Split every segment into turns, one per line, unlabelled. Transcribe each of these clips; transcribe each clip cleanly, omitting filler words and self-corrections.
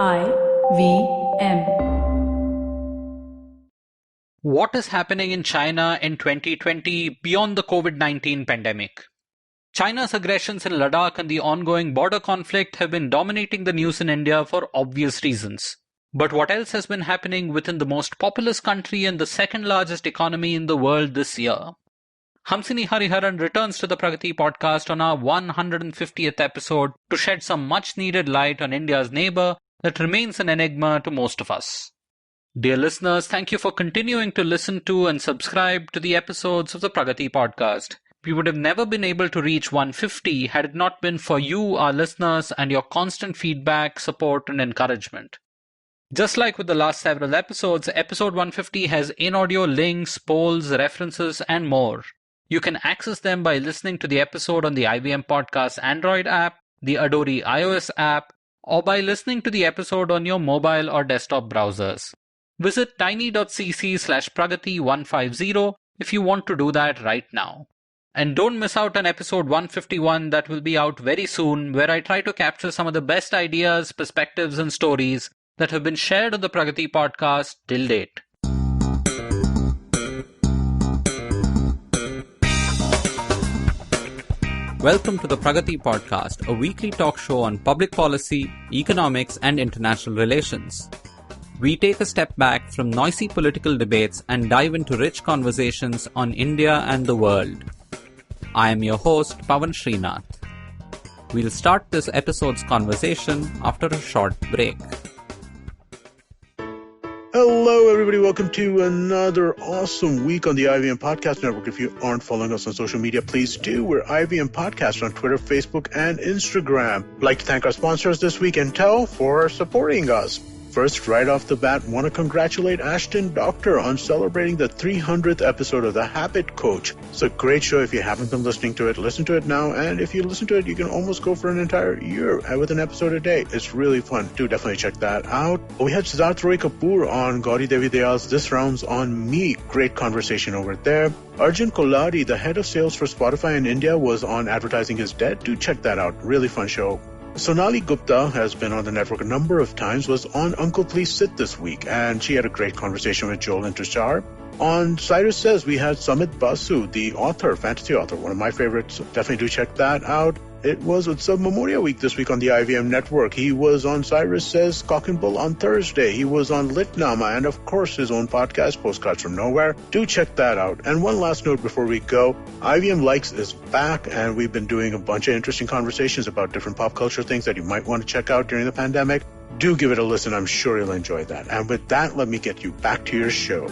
IVM.
What is happening in China in 2020 beyond the COVID-19 pandemic? China's aggressions in Ladakh and the ongoing border conflict have been dominating the news in India for obvious reasons. But what else has been happening within the most populous country and the second largest economy in the world this year? Hamsini Hariharan returns to the Pragati Podcast on our 150th episode to shed some much-needed light on India's neighbor that remains an enigma to most of us. Dear listeners, thank you for continuing to listen to and subscribe to the episodes of the Pragati Podcast. We would have never been able to reach 150 had it not been for you, our listeners, and your constant feedback, support, and encouragement. Just like with the last several episodes, episode 150 has in-audio links, polls, references, and more. You can access them by listening to the episode on the IBM Podcast Android app, the Adori iOS app, or by listening to the episode on your mobile or desktop browsers. Visit tiny.cc/pragati150 if you want to do that right now. And don't miss out on episode 151 that will be out very soon, where I try to capture some of the best ideas, perspectives, and stories that have been shared on the Pragati Podcast till date. Welcome to the Pragati Podcast, a weekly talk show on public policy, economics, and international relations. We take a step back from noisy political debates and dive into rich conversations on India and the world. I am your host, Pawan Srinath. We'll start this episode's conversation after a short break.
Hello, everybody. Welcome to another awesome week on the IVM Podcast Network. If you aren't following us on social media, please do. We're IVM Podcast on Twitter, Facebook, and Instagram. I'd like to thank our sponsors this week, Intel, for supporting us. First, right off the bat, want to congratulate Ashton Doctor on celebrating the 300th episode of The Habit Coach. It's a great show. If you haven't been listening to it, listen to it now. And if you listen to it, you can almost go for an entire year with an episode a day. It's really fun. Do definitely check that out. We had Siddharth Roy Kapoor on Gauri Devi Dayal's This Round's on Me. Great conversation over there. Arjun Koladi, the head of sales for Spotify in India, was on Advertising is Dead. Do check that out. Really fun show. Sonali Gupta has been on the network a number of times, was on Uncle Please Sit this week, and she had a great conversation with Joel Intrashar. On Cyrus Says, we had Samit Basu, the author, fantasy author, one of my favorites. Definitely do check that out. It was Memorial Week this week on the IVM network. He was on Cyrus Says Cock and Bull on Thursday. He was on Litnama and, of course, his own podcast, Postcards from Nowhere. Do check that out. And one last note before we go. IVM Likes is back, and we've been doing a bunch of interesting conversations about different pop culture things that you might want to check out during the pandemic. Do give it a listen. I'm sure you'll enjoy that. And with that, let me get you back to your show.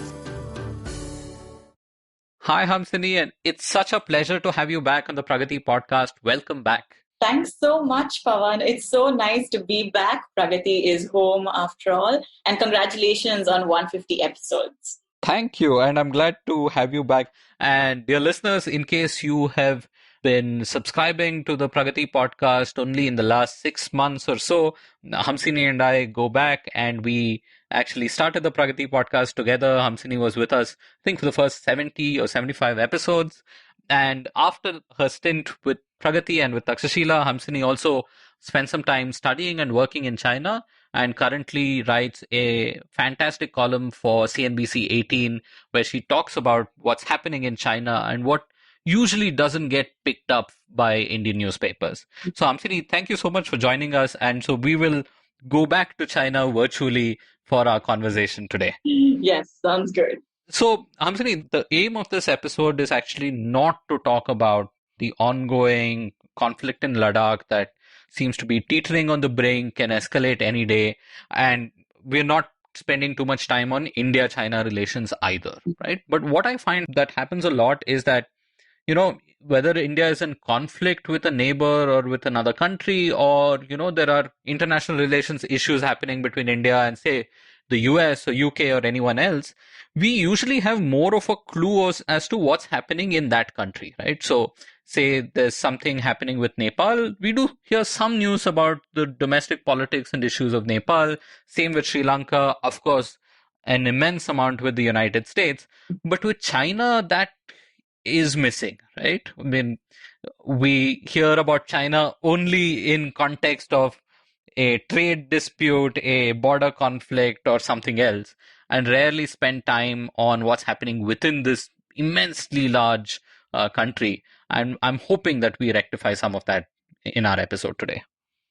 Hi, Hamsini, and it's such a pleasure to have you back on the Pragati Podcast. Welcome back.
Thanks so much, Pawan. It's so nice to be back. Pragati is home after all. And congratulations on 150 episodes.
Thank you, and I'm glad to have you back. And dear listeners, in case you have been subscribing to the Pragati Podcast only in the last 6 months or so, Hamsini and I go back and we actually started the Pragati Podcast together. Hamsini was with us, I think, for the first 70 or 75 episodes. And after her stint with Pragati and with Takshashila, Hamsini also spent some time studying and working in China and currently writes a fantastic column for CNBC 18 where she talks about what's happening in China and what usually doesn't get picked up by Indian newspapers. So, Hamsini, thank you so much for joining us. And so we will go back to China virtually for our conversation today.
Yes, sounds good.
So, Hamsini, the aim of this episode is actually not to talk about the ongoing conflict in Ladakh that seems to be teetering on the brink, can escalate any day. And we're not spending too much time on India-China relations either, right? But what I find that happens a lot is that, you know, whether India is in conflict with a neighbor or with another country, or, you know, there are international relations issues happening between India and, say, the US or UK or anyone else, we usually have more of a clue as to what's happening in that country, right? So say there's something happening with Nepal, we do hear some news about the domestic politics and issues of Nepal. Same with Sri Lanka, of course, an immense amount with the United States. But with China, that is missing, right? I mean, we hear about China only in context of a trade dispute, a border conflict, or something else, and rarely spend time on what's happening within this immensely large country. And I'm hoping that we rectify some of that in our episode today.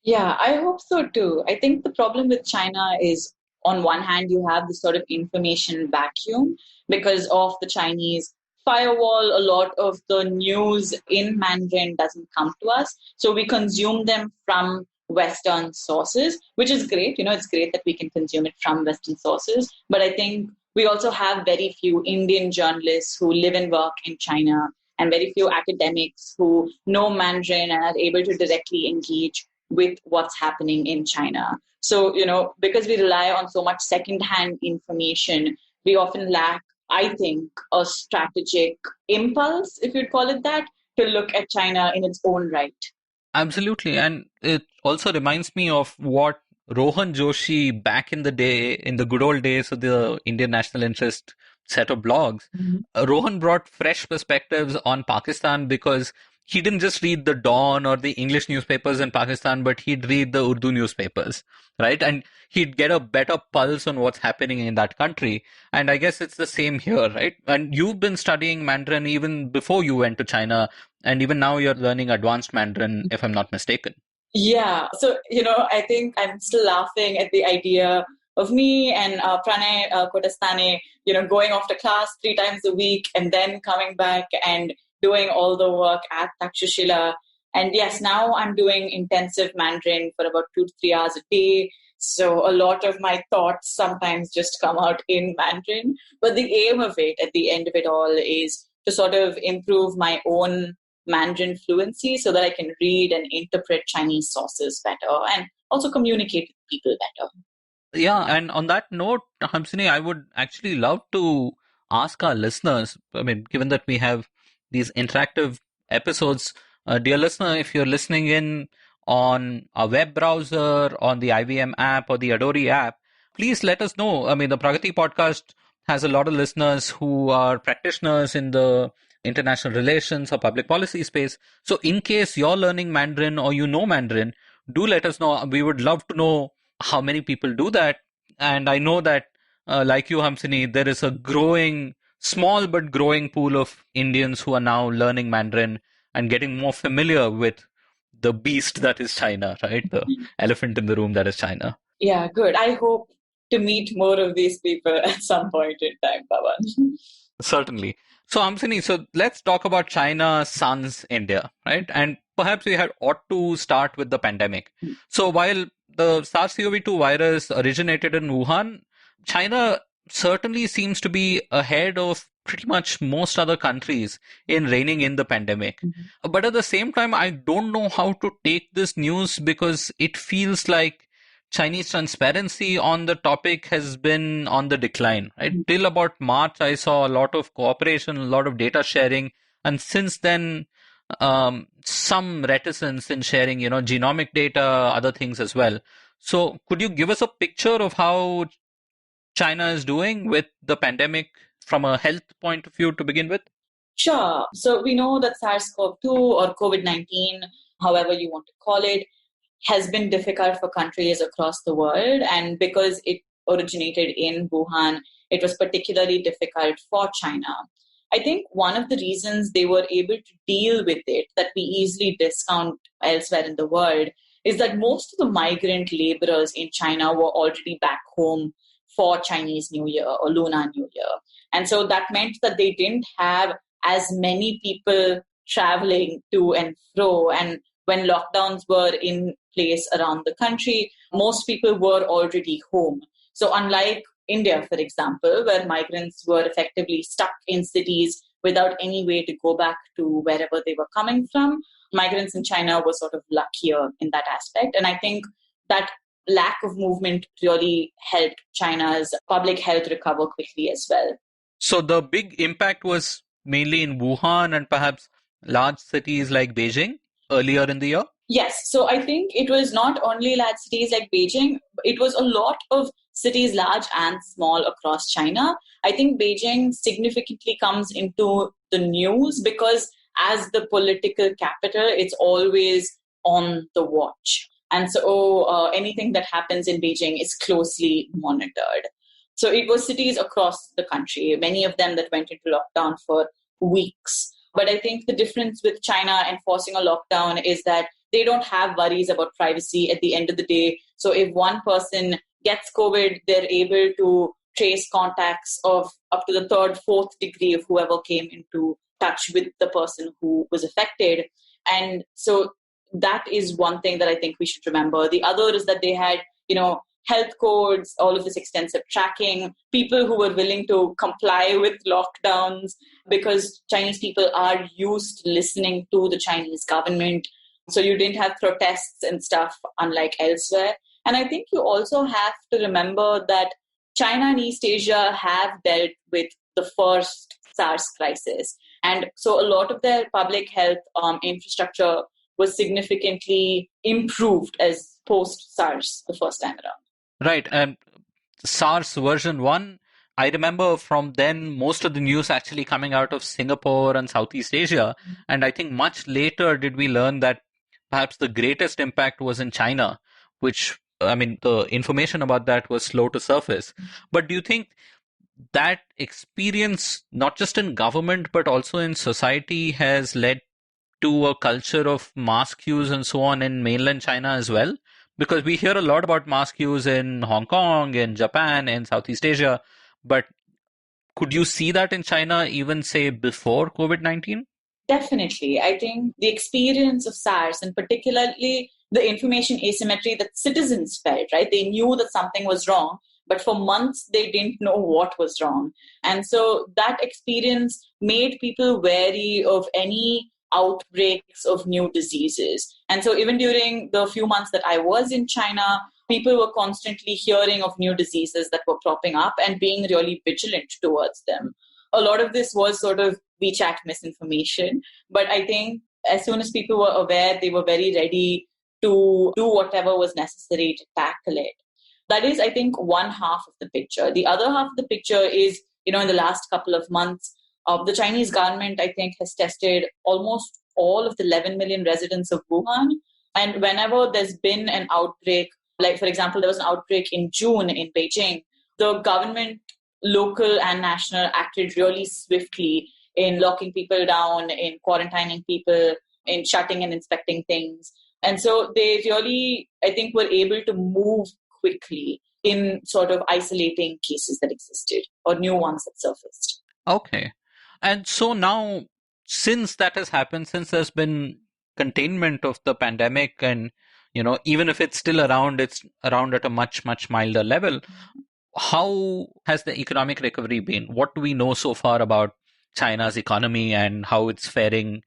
Yeah, I hope so too. I think the problem with China is, on one hand, you have this sort of information vacuum because of the Chinese firewall. A lot of the news in Mandarin doesn't come to us. So we consume them from Western sources, which is great. It's great that we can consume it from Western sources. But I think we also have very few Indian journalists who live and work in China, and very few academics who know Mandarin and are able to directly engage with what's happening in China. So, because we rely on so much secondhand information, we often lack, I think, a strategic impulse, if you'd call it that, to look at China in its own right.
Absolutely. And it also reminds me of what Rohan Joshi back in the day, in the good old days of the Indian National Interest set of blogs, Rohan brought fresh perspectives on Pakistan because he didn't just read the Dawn or the English newspapers in Pakistan, but he'd read the Urdu newspapers, right? And he'd get a better pulse on what's happening in that country. And I guess it's the same here, right? And you've been studying Mandarin even before you went to China, and even now you're learning advanced Mandarin, if I'm not mistaken.
Yeah. So, I think I'm still laughing at the idea of me and Pranay Kotastane, going off to class 3 times a week and then coming back and doing all the work at Takshashila. And yes, now I'm doing intensive Mandarin for about 2 to 3 hours a day. So a lot of my thoughts sometimes just come out in Mandarin. But the aim of it, at the end of it all, is to sort of improve my own Mandarin fluency so that I can read and interpret Chinese sources better and also communicate with people better.
Yeah, and on that note, Hamsini, I would actually love to ask our listeners, I mean, given that we have these interactive episodes, dear listener, if you're listening in on a web browser, on the IVM app or the Adori app, please let us know. I mean, the Pragati Podcast has a lot of listeners who are practitioners in the international relations or public policy space. So in case you're learning Mandarin or you know Mandarin, do let us know. We would love to know how many people do that. And I know that, like you, Hamsini, there is a small but growing pool of Indians who are now learning Mandarin and getting more familiar with the beast that is China, right? The elephant in the room that is China.
Yeah, good. I hope to meet more of these people at some point in time, Pawan.
Certainly. So, Hamsini, so let's talk about China sans India, right? And perhaps we ought to start with the pandemic. So while the SARS-CoV-2 virus originated in Wuhan, China certainly seems to be ahead of pretty much most other countries in reining in the pandemic. But at the same time, I don't know how to take this news because it feels like Chinese transparency on the topic has been on the decline. Right? Till about March, I saw a lot of cooperation, a lot of data sharing. And since then, some reticence in sharing, genomic data, other things as well. So could you give us a picture of how China is doing with the pandemic from a health point of view to begin with?
Sure. So we know that SARS-CoV-2 or COVID-19, however you want to call it, has been difficult for countries across the world. And because it originated in Wuhan, it was particularly difficult for China. I think one of the reasons they were able to deal with it that we easily discount elsewhere in the world is that most of the migrant laborers in China were already back home for Chinese New Year or Lunar New Year. And so that meant that they didn't have as many people traveling to and fro. And when lockdowns were in place around the country, most people were already home. So unlike India, for example, where migrants were effectively stuck in cities without any way to go back to wherever they were coming from, migrants in China were sort of luckier in that aspect. And I think that lack of movement really helped China's public health recover quickly as well.
So the big impact was mainly in Wuhan and perhaps large cities like Beijing earlier in the year?
Yes. So I think it was not only large cities like Beijing, it was a lot of cities, large and small, across China. I think Beijing significantly comes into the news because as the political capital, it's always on the watch. And so anything that happens in Beijing is closely monitored. So it was cities across the country, many of them that went into lockdown for weeks. But I think the difference with China enforcing a lockdown is that they don't have worries about privacy at the end of the day. So if one person gets COVID, they're able to trace contacts of up to the third, fourth degree of whoever came into touch with the person who was affected. And so that is one thing that I think we should remember. The other is that they had, health codes, all of this extensive tracking, people who were willing to comply with lockdowns because Chinese people are used to listening to the Chinese government. So you didn't have protests and stuff, unlike elsewhere. And I think you also have to remember that China and East Asia have dealt with the first SARS crisis. And so a lot of their public health infrastructure was significantly improved as post-SARS the first time around.
Right. And SARS version 1, I remember from then most of the news actually coming out of Singapore and Southeast Asia. And I think much later did we learn that perhaps the greatest impact was in China, which, the information about that was slow to surface. But do you think that experience, not just in government, but also in society, has led to a culture of mask use and so on in mainland China as well? Because we hear a lot about mask use in Hong Kong, in Japan, in Southeast Asia. But could you see that in China even, say, before COVID-19?
Definitely. I think the experience of SARS, and particularly the information asymmetry that citizens felt, right? They knew that something was wrong, but for months they didn't know what was wrong. And so that experience made people wary of any outbreaks of new diseases. And so even during the few months that I was in China, people were constantly hearing of new diseases that were cropping up and being really vigilant towards them. A lot of this was sort of WeChat misinformation, but I think as soon as people were aware, they were very ready to do whatever was necessary to tackle it. That is, I think, one half of the picture. The other half of the picture is, in the last couple of months, the Chinese government, I think, has tested almost all of the 11 million residents of Wuhan. And whenever there's been an outbreak, like, for example, there was an outbreak in June in Beijing, the government, local and national, acted really swiftly in locking people down, in quarantining people, in shutting and inspecting things. And so they really, I think, were able to move quickly in sort of isolating cases that existed or new ones that surfaced.
Okay. And so now, since that has happened, since there's been containment of the pandemic and, even if it's still around, it's around at a much, much milder level. How has the economic recovery been? What do we know so far about China's economy and how it's faring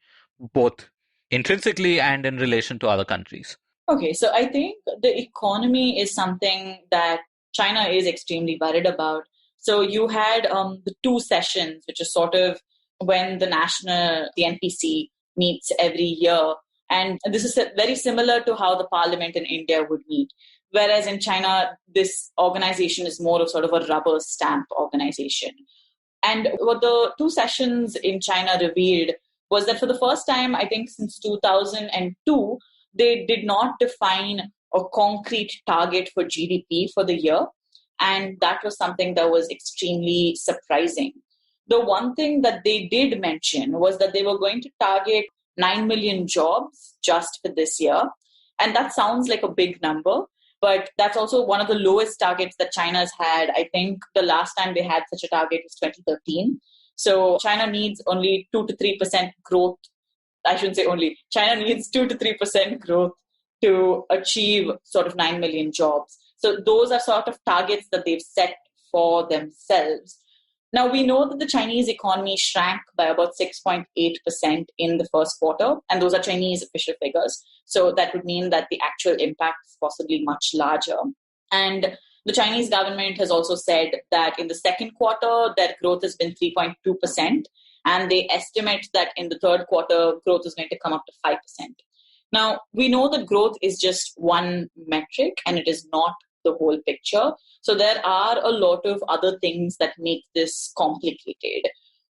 both intrinsically and in relation to other countries?
Okay, so I think the economy is something that China is extremely worried about. So you had the two sessions, which is sort of when the NPC meets every year. And this is very similar to how the parliament in India would meet. Whereas in China, this organization is more of sort of a rubber stamp organization. And what the two sessions in China revealed was that for the first time, I think since 2002, they did not define a concrete target for GDP for the year. And that was something that was extremely surprising. The one thing that they did mention was that they were going to target 9 million jobs just for this year. And that sounds like a big number, but that's also one of the lowest targets that China's had. I think the last time they had such a target was 2013. So China needs only 2 to 3% growth. I shouldn't say only. China needs 2 to 3% growth to achieve sort of 9 million jobs. So those are sort of targets that they've set for themselves. Now, we know that the Chinese economy shrank by about 6.8% in the first quarter, and those are Chinese official figures. So that would mean that the actual impact is possibly much larger. And the Chinese government has also said that in the second quarter, their growth has been 3.2%, and they estimate that in the third quarter, growth is going to come up to 5%. Now, we know that growth is just one metric, and it is not the whole picture. So there are a lot of other things that make this complicated.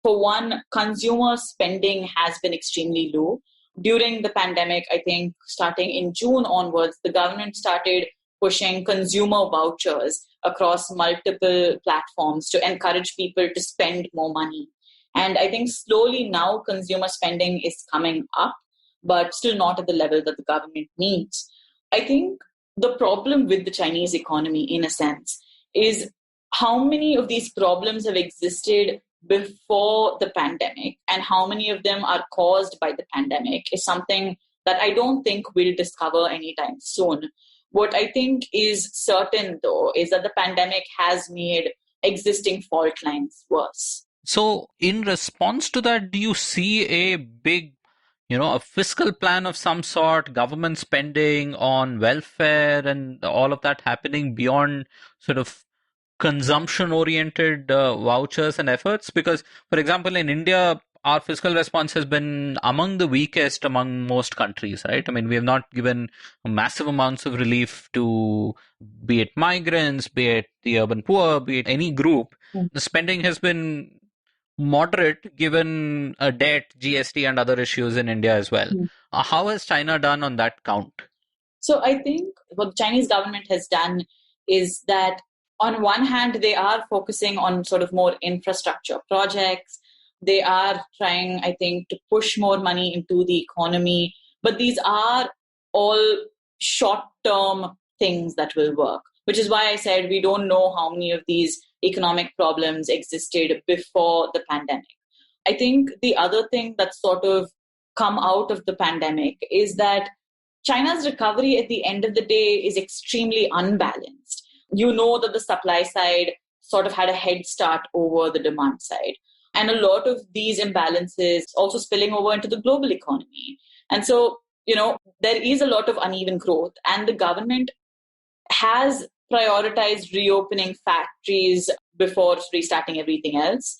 For one, consumer spending has been extremely low. during the pandemic, I think starting in June onwards, the government started pushing consumer vouchers across multiple platforms to encourage people to spend more money. And I think slowly now consumer spending is coming up, but still not at the level that the government needs. I think the problem with the Chinese economy, in a sense, is how many of these problems have existed before the pandemic and how many of them are caused by the pandemic is something that I don't think we'll discover anytime soon. What I think is certain, though, is that the pandemic has made existing fault lines worse.
So, in response to that, do you see a big, a fiscal plan of some sort, government spending on welfare and all of that happening beyond sort of consumption-oriented vouchers and efforts? Because, for example, in India, our fiscal response has been among the weakest among most countries, right? I mean, we have not given massive amounts of relief to, be it migrants, be it the urban poor, be it any group. The spending has been moderate given debt, GST, and other issues in India as well. How has China done on that count?
So I think what the Chinese government has done is that on one hand, they are focusing on sort of more infrastructure projects. They are trying, I think, to push more money into the economy. But these are all short-term things that will work, which is why I said we don't know how many of these economic problems existed before the pandemic. I think the other thing that's sort of come out of the pandemic is that China's recovery at the end of the day is extremely unbalanced. You know that the supply side sort of had a head start over the demand side. And a lot of these imbalances also spilling over into the global economy. And so, there is a lot of uneven growth, and the government has prioritized reopening factories before restarting everything else.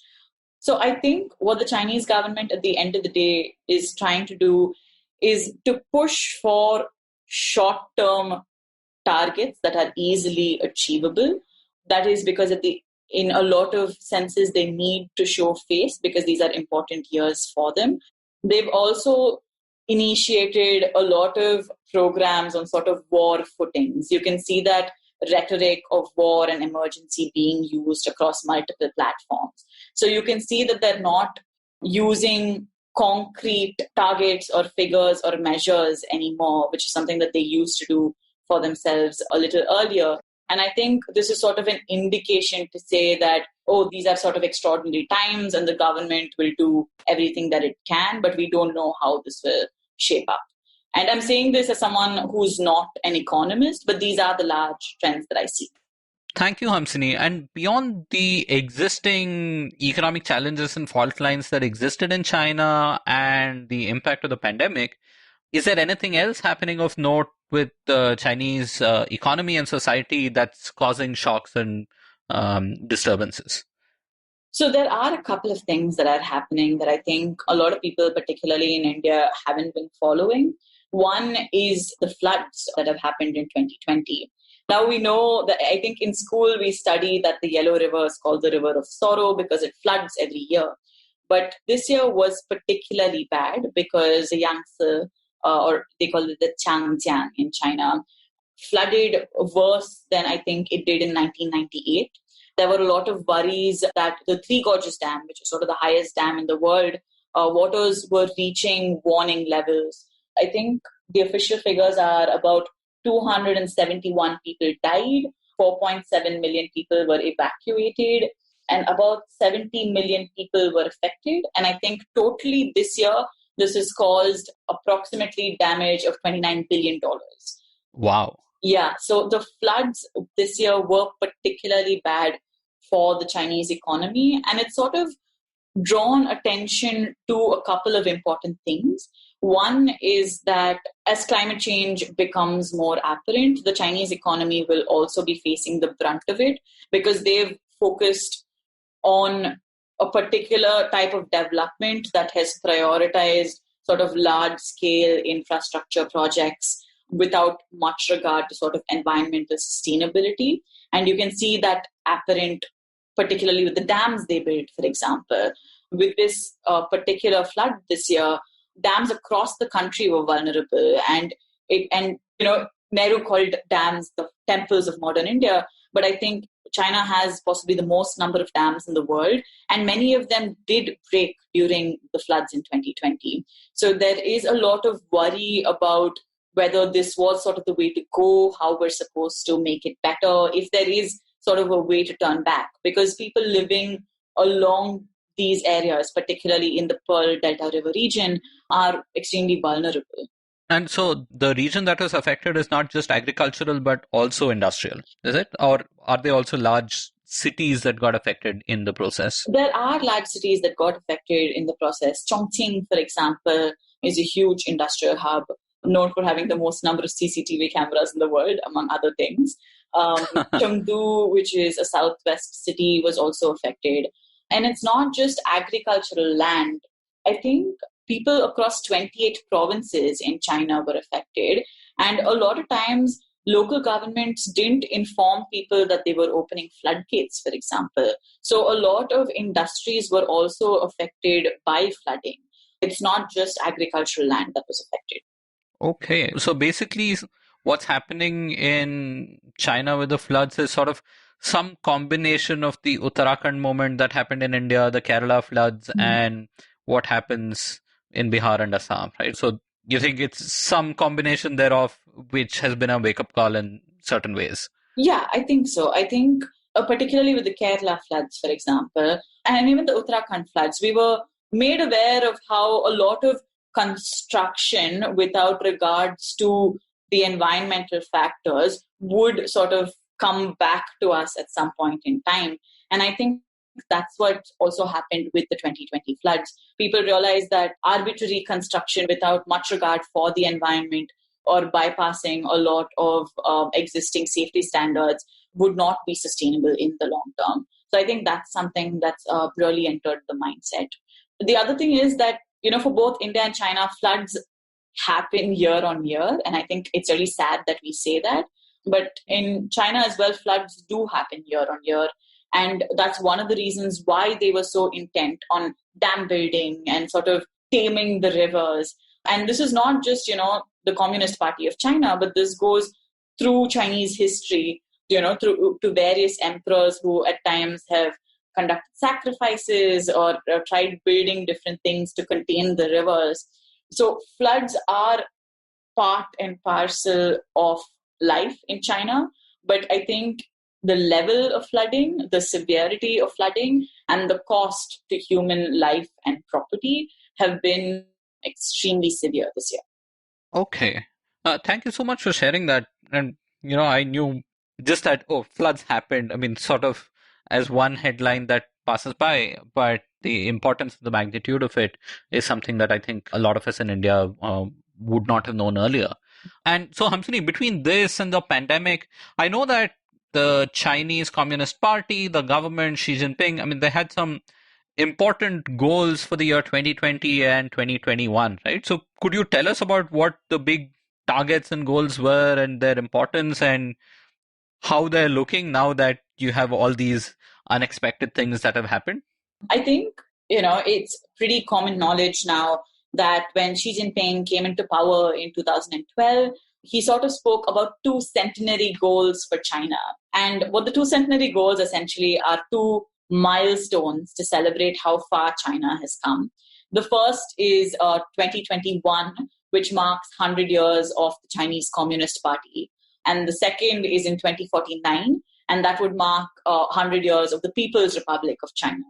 So I think what the Chinese government at the end of the day is trying to do is to push for short-term targets that are easily achievable. That is because in a lot of senses, they need to show face because these are important years for them. They've also initiated a lot of programs on sort of war footings. You can see that rhetoric of war and emergency being used across multiple platforms. So you can see that they're not using concrete targets or figures or measures anymore, which is something that they used to do for themselves a little earlier. And I think this is sort of an indication to say that, these are sort of extraordinary times and the government will do everything that it can, but we don't know how this will shape up. And I'm saying this as someone who's not an economist, but these are the large trends that I see.
Thank you, Hamsini. And beyond the existing economic challenges and fault lines that existed in China and the impact of the pandemic, is there anything else happening of note with the Chinese economy and society that's causing shocks and disturbances?
So there are a couple of things that are happening that I think a lot of people, particularly in India, haven't been following. One is the floods that have happened in 2020. Now we know that I think in school we study that the Yellow River is called the River of Sorrow because it floods every year. But this year was particularly bad because the Yangtze, or they call it the Changjiang in China, flooded worse than I think it did in 1998. There were a lot of worries that the Three Gorges Dam, which is sort of the highest dam in the world, waters were reaching warning levels. I think the official figures are about 271 people died, 4.7 million people were evacuated, and about 70 million people were affected. And I think totally this year, this has caused approximately damage of $29 billion.
Wow.
Yeah, so the floods this year were particularly bad for the Chinese economy, and it's sort of drawn attention to a couple of important things. One is that as climate change becomes more apparent, the Chinese economy will also be facing the brunt of it because they've focused on a particular type of development that has prioritized sort of large-scale infrastructure projects without much regard to sort of environmental sustainability. And you can see that apparent, particularly with the dams they built, for example. With this particular flood this year, dams across the country were vulnerable. And Nehru called dams the temples of modern India. But I think China has possibly the most number of dams in the world, and many of them did break during the floods in 2020. So there is a lot of worry about whether this was sort of the way to go, how we're supposed to make it better, if there is sort of a way to turn back. Because people living along these areas, particularly in the Pearl Delta River region, are extremely vulnerable.
And so the region that was affected is not just agricultural, but also industrial, is it? Or are there also large cities that got affected in the process?
There are large cities that got affected in the process. Chongqing, for example, is a huge industrial hub, known for having the most number of CCTV cameras in the world, among other things. Chengdu, which is a southwest city, was also affected. And it's not just agricultural land. I think people across 28 provinces in China were affected. And a lot of times, local governments didn't inform people that they were opening floodgates, for example. So a lot of industries were also affected by flooding. It's not just agricultural land that was affected.
Okay. So basically, what's happening in China with the floods is sort of some combination of the Uttarakhand moment that happened in India, the Kerala floods, and what happens in Bihar and Assam, right? So you think it's some combination thereof which has been a wake-up call in certain ways?
Yeah, I think so. I think particularly with the Kerala floods, for example, and even the Uttarakhand floods, we were made aware of how a lot of construction without regards to the environmental factors would sort of come back to us at some point in time. And I think that's what also happened with the 2020 floods. People realized that arbitrary construction without much regard for the environment or bypassing a lot of existing safety standards would not be sustainable in the long term. So I think that's something that's really entered the mindset. The other thing is that, for both India and China, floods happen year on year. And I think it's really sad that we say that. But in China as well, floods do happen year on year. And that's one of the reasons why they were so intent on dam building and sort of taming the rivers. And this is not just, the Communist Party of China, but this goes through Chinese history, through to various emperors who at times have conducted sacrifices or tried building different things to contain the rivers. So floods are part and parcel of life in China. But I think the level of flooding, the severity of flooding, and the cost to human life and property have been extremely severe this year.
Okay. Thank you so much for sharing that. And, I knew just that, floods happened. I mean, sort of as one headline that passes by, but the importance of the magnitude of it is something that I think a lot of us in India would not have known earlier. And so, Hamsini, between this and the pandemic, I know that the Chinese Communist Party, the government, Xi Jinping, they had some important goals for the year 2020 and 2021, right? So could you tell us about what the big targets and goals were and their importance and how they're looking now that you have all these unexpected things that have happened?
I think, it's pretty common knowledge now that when Xi Jinping came into power in 2012, he sort of spoke about 2 centenary goals for China. And what the 2 centenary goals essentially are 2 milestones to celebrate how far China has come. The first is 2021, which marks 100 years of the Chinese Communist Party. And the second is in 2049, and that would mark 100 years of the People's Republic of China.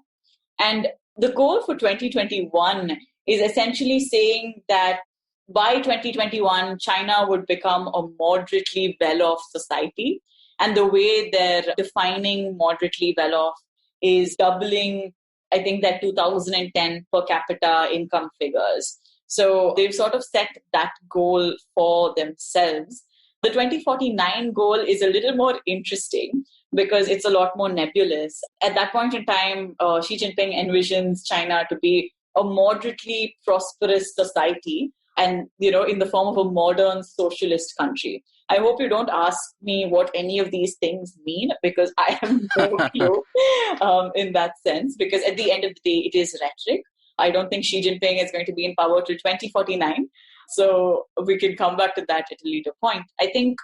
And the goal for 2021 is essentially saying that by 2021, China would become a moderately well-off society. And the way they're defining moderately well-off is doubling, I think, their 2010 per capita income figures. So they've sort of set that goal for themselves. The 2049 goal is a little more interesting because it's a lot more nebulous. At that point in time, Xi Jinping envisions China to be a moderately prosperous society and, in the form of a modern socialist country. I hope you don't ask me what any of these things mean because I have no clue in that sense, because at the end of the day, it is rhetoric. I don't think Xi Jinping is going to be in power till 2049. So we can come back to that at a later point. I think,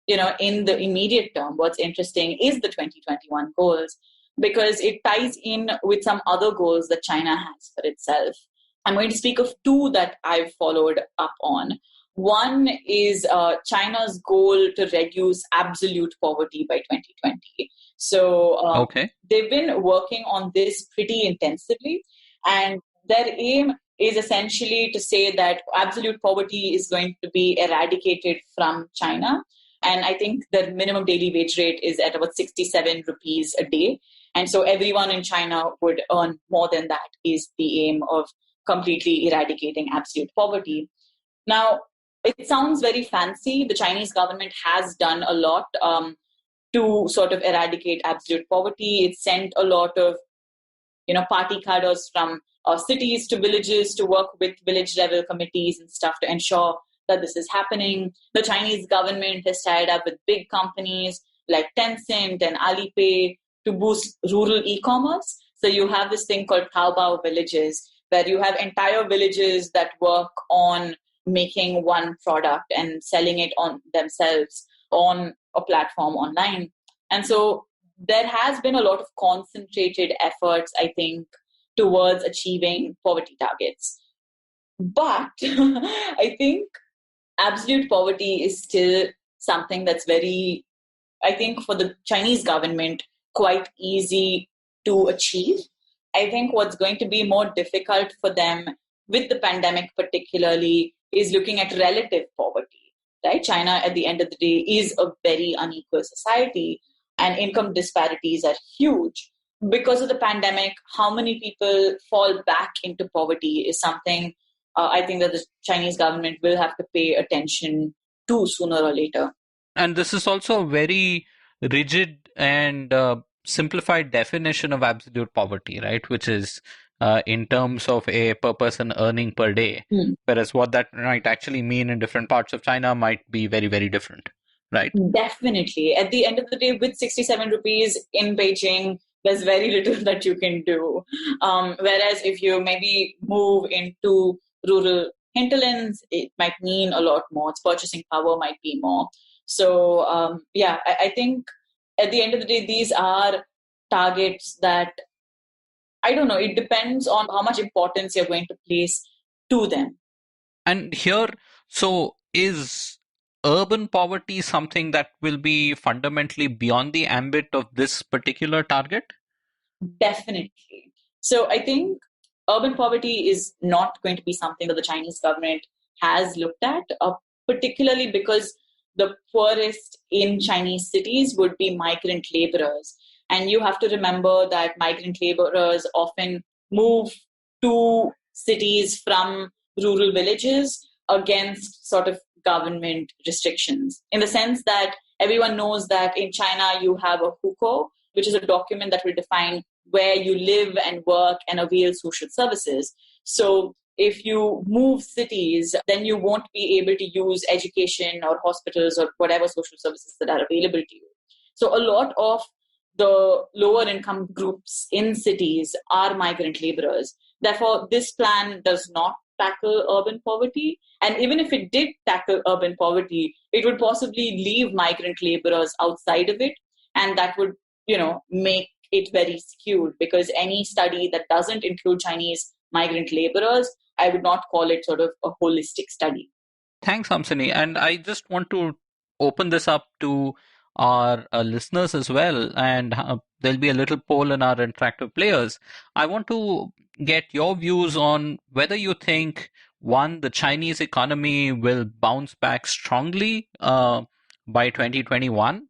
in the immediate term, what's interesting is the 2021 goals, because it ties in with some other goals that China has for itself. I'm going to speak of two that I've followed up on. One is China's goal to reduce absolute poverty by 2020. So they've been working on this pretty intensively, and their aim is essentially to say that absolute poverty is going to be eradicated from China. And I think the minimum daily wage rate is at about 67 rupees a day. And so everyone in China would earn more than that, is the aim of completely eradicating absolute poverty. Now, it sounds very fancy. The Chinese government has done a lot to sort of eradicate absolute poverty. It sent a lot of, party cadres from cities to villages to work with village level committees and stuff to ensure that this is happening. The Chinese government has tied up with big companies like Tencent and Alipay to boost rural e-commerce. So you have this thing called Taobao villages, where you have entire villages that work on making one product and selling it on themselves on a platform online. And so there has been a lot of concentrated efforts, I think, towards achieving poverty targets. But I think absolute poverty is still something that's very, I think, for the Chinese government, quite easy to achieve. I think what's going to be more difficult for them with the pandemic particularly is looking at relative poverty, right? China, at the end of the day, is a very unequal society, and income disparities are huge. Because of the pandemic, how many people fall back into poverty is something I think that the Chinese government will have to pay attention to sooner or later.
And this is also a very rigid and simplified definition of absolute poverty, right? Which is in terms of a per person earning per day. Whereas what that might actually mean in different parts of China might be very, very different, right?
Definitely. At the end of the day, with 67 rupees in Beijing, there's very little that you can do. Whereas if you maybe move into rural hinterlands, it might mean a lot more. Its purchasing power might be more. So, I think at the end of the day, these are targets that, I don't know, it depends on how much importance you're going to place to them.
And here, so is urban poverty something that will be fundamentally beyond the ambit of this particular target?
Definitely. So I think urban poverty is not going to be something that the Chinese government has looked at, particularly because the poorest in Chinese cities would be migrant laborers. And you have to remember that migrant laborers often move to cities from rural villages against sort of government restrictions, in the sense that everyone knows that in China you have a hukou, which is a document that will define where you live and work and avail social services. So if you move cities, then you won't be able to use education or hospitals or whatever social services that are available to you. So a lot of the lower income groups in cities are migrant laborers. Therefore, this plan does not tackle urban poverty. And even if it did tackle urban poverty, it would possibly leave migrant laborers outside of it. And that would, make it very skewed, because any study that doesn't include Chinese migrant laborers, I would not call it sort of a holistic study.
Thanks, Hamsini. And I just want to open this up to our listeners as well. And there'll be a little poll in our interactive players. I want to get your views on whether you think, one, the Chinese economy will bounce back strongly by 2021.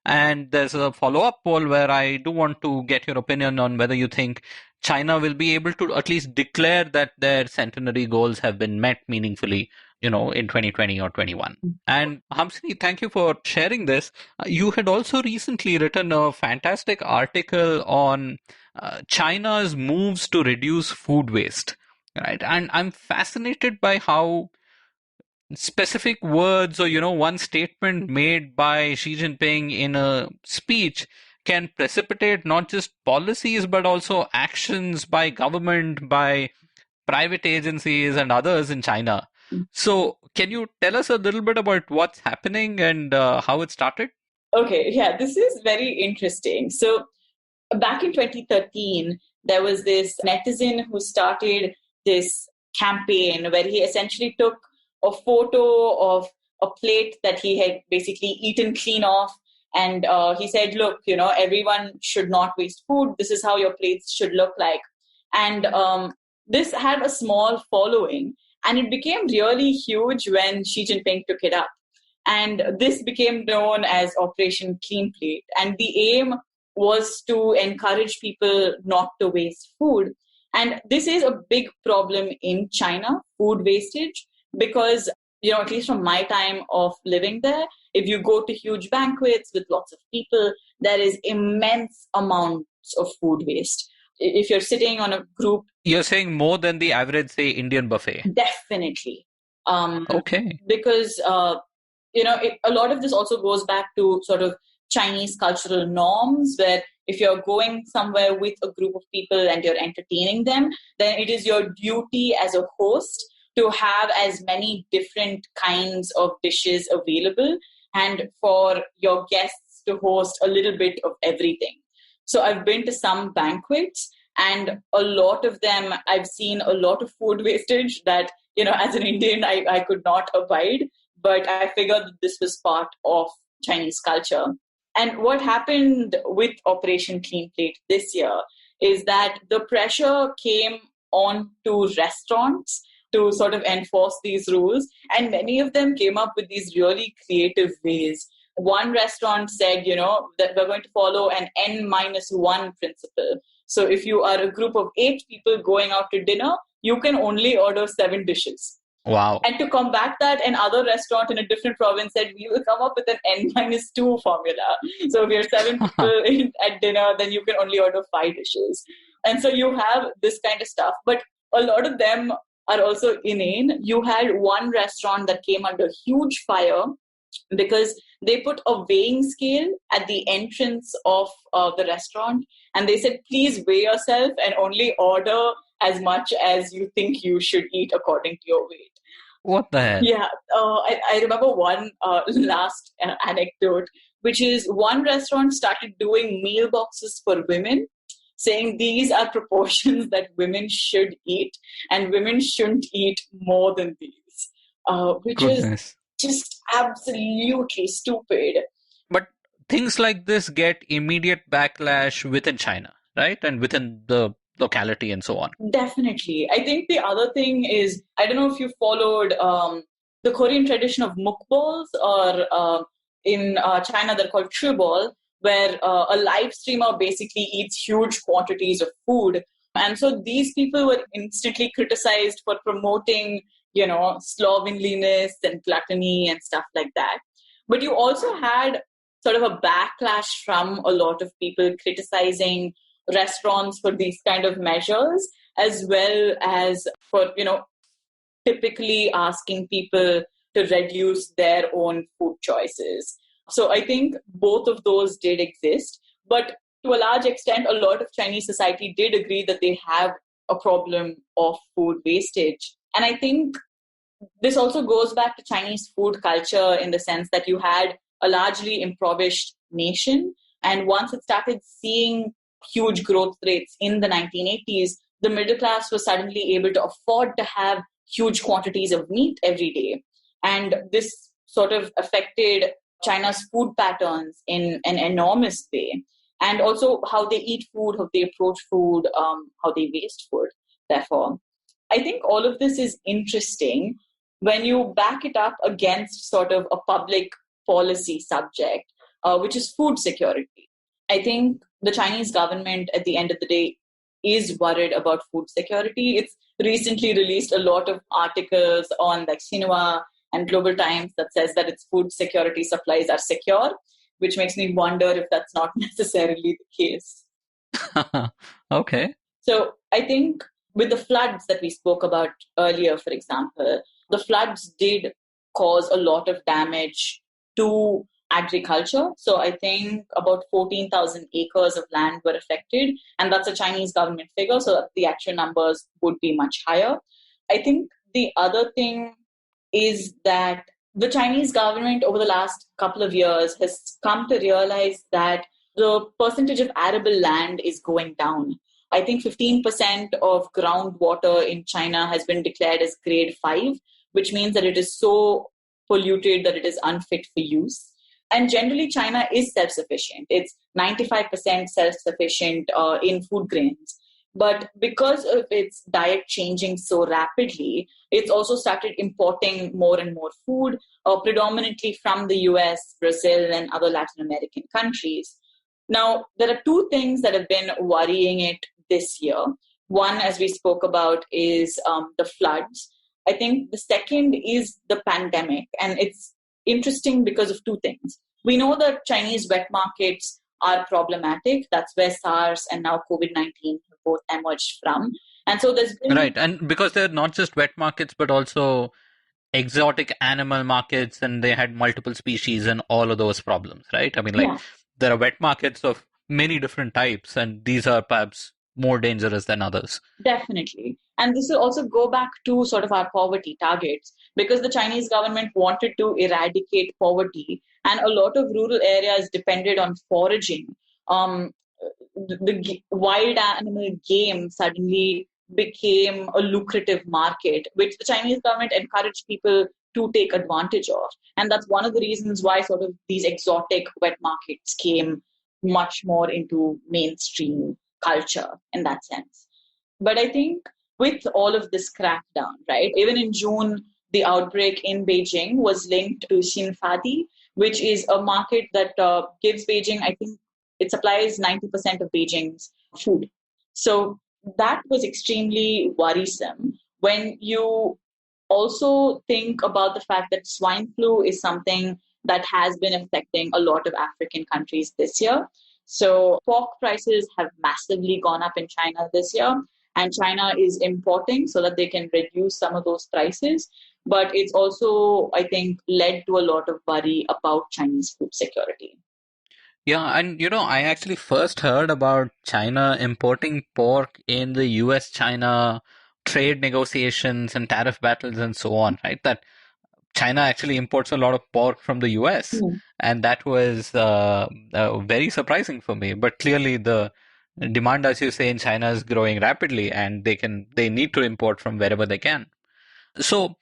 And there's a follow-up poll where I do want to get your opinion on whether you think China will be able to at least declare that their centenary goals have been met meaningfully, in 2020 or 21. And Hamsini, thank you for sharing this. You had also recently written a fantastic article on China's moves to reduce food waste, right? And I'm fascinated by how specific words or, one statement made by Xi Jinping in a speech can precipitate not just policies, but also actions by government, by private agencies and others in China. So can you tell us a little bit about what's happening and how it started?
Okay, yeah, this is very interesting. So back in 2013, there was this netizen who started this campaign where he essentially took a photo of a plate that he had basically eaten clean off. And he said, look, everyone should not waste food. This is how your plates should look like. And this had a small following. And it became really huge when Xi Jinping took it up. And this became known as Operation Clean Plate. And the aim was to encourage people not to waste food. And this is a big problem in China, food wastage, because, at least from my time of living there, if you go to huge banquets with lots of people, there is immense amounts of food waste. If you're sitting on a group...
You're saying more than the average, say, Indian buffet?
Definitely.
Okay.
Because, a lot of this also goes back to sort of Chinese cultural norms, where if you're going somewhere with a group of people and you're entertaining them, then it is your duty as a host to have as many different kinds of dishes available and for your guests to host a little bit of everything. So I've been to some banquets, and a lot of them, I've seen a lot of food wastage that, as an Indian, I could not abide, but I figured that this was part of Chinese culture. And what happened with Operation Clean Plate this year is that the pressure came on to restaurants to sort of enforce these rules. And many of them came up with these really creative ways. One restaurant said, that we're going to follow an N-1 principle. So if you are a group of 8 people going out to dinner, you can only order 7 dishes.
Wow.
And to combat that, another restaurant in a different province said, we will come up with an N-2 formula. So if you're 7 people at dinner, then you can only order 5 dishes. And so you have this kind of stuff. But a lot of them are also inane. You had one restaurant that came under huge fire because they put a weighing scale at the entrance of the restaurant. And they said, please weigh yourself and only order as much as you think you should eat according to your weight.
What the hell?
Yeah, I remember one last anecdote, which is one restaurant started doing meal boxes for women, saying these are proportions that women should eat, and women shouldn't eat more than these, which is just absolutely stupid.
But things like this get immediate backlash within China, right? And within the locality and so on.
Definitely. I think the other thing is, I don't know if you followed the Korean tradition of mukballs, or in China they're called chubol, where a live streamer basically eats huge quantities of food. And so these people were instantly criticized for promoting, slovenliness and gluttony and stuff like that. But you also had sort of a backlash from a lot of people criticizing restaurants for these kind of measures, as well as for, typically asking people to reduce their own food choices. So I think both of those did exist. But to a large extent, a lot of Chinese society did agree that they have a problem of food wastage. And I think this also goes back to Chinese food culture in the sense that you had a largely impoverished nation. And once it started seeing huge growth rates in the 1980s, the middle class was suddenly able to afford to have huge quantities of meat every day. And this sort of affected China's food patterns in an enormous way. And also how they eat food, how they approach food, how they waste food. Therefore, I think all of this is interesting when you back it up against sort of a public policy subject, which is food security. I think the Chinese government, at the end of the day, is worried about food security. It's recently released a lot of articles on like Xinhua and Global Times that says that its food security supplies are secure, which makes me wonder if that's not necessarily the case.
Okay.
So I think with the floods that we spoke about earlier, for example, the floods did cause a lot of damage to agriculture. So I think about 14,000 acres of land were affected, and that's a Chinese government figure, so the actual numbers would be much higher. I think the other thing is that the Chinese government over the last couple of years has come to realize that the percentage of arable land is going down. I think 15% of groundwater in China has been declared as grade 5, which means that it is so polluted that it is unfit for use. And generally, China is self-sufficient. It's 95% self-sufficient in food grains. But because of its diet changing so rapidly, it's also started importing more and more food, predominantly from the US, Brazil, and other Latin American countries. Now, there are two things that have been worrying it this year. One, as we spoke about, is the floods. I think the second is the pandemic. And it's interesting because of two things. We know that Chinese wet markets are problematic. That's where SARS and now COVID-19 have both emerged from. And so there's been...
Right. And because they're not just wet markets, but also exotic animal markets, and they had multiple species and all of those problems, right? I mean, there are wet markets of many different types, and these are perhaps more dangerous than others.
Definitely. And this will also go back to sort of our poverty targets, because the Chinese government wanted to eradicate poverty, and a lot of rural areas depended on foraging. The wild animal game suddenly became a lucrative market, which the Chinese government encouraged people to take advantage of. And that's one of the reasons why sort of these exotic wet markets came much more into mainstream culture in that sense. But I think with all of this crackdown, right, even in June, the outbreak in Beijing was linked to Xinfadi, which is a market that gives Beijing, I think it supplies 90% of Beijing's food. So that was extremely worrisome. When you also think about the fact that swine flu is something that has been affecting a lot of African countries this year. So pork prices have massively gone up in China this year, and China is importing so that they can reduce some of those prices. But it's also, I think, led to a lot of worry about Chinese food security.
Yeah, and I actually first heard about China importing pork in the US-China trade negotiations and tariff battles and so on, right? That China actually imports a lot of pork from the US, and that was very surprising for me. But clearly the demand, as you say, in China is growing rapidly, and they need to import from wherever they can. So,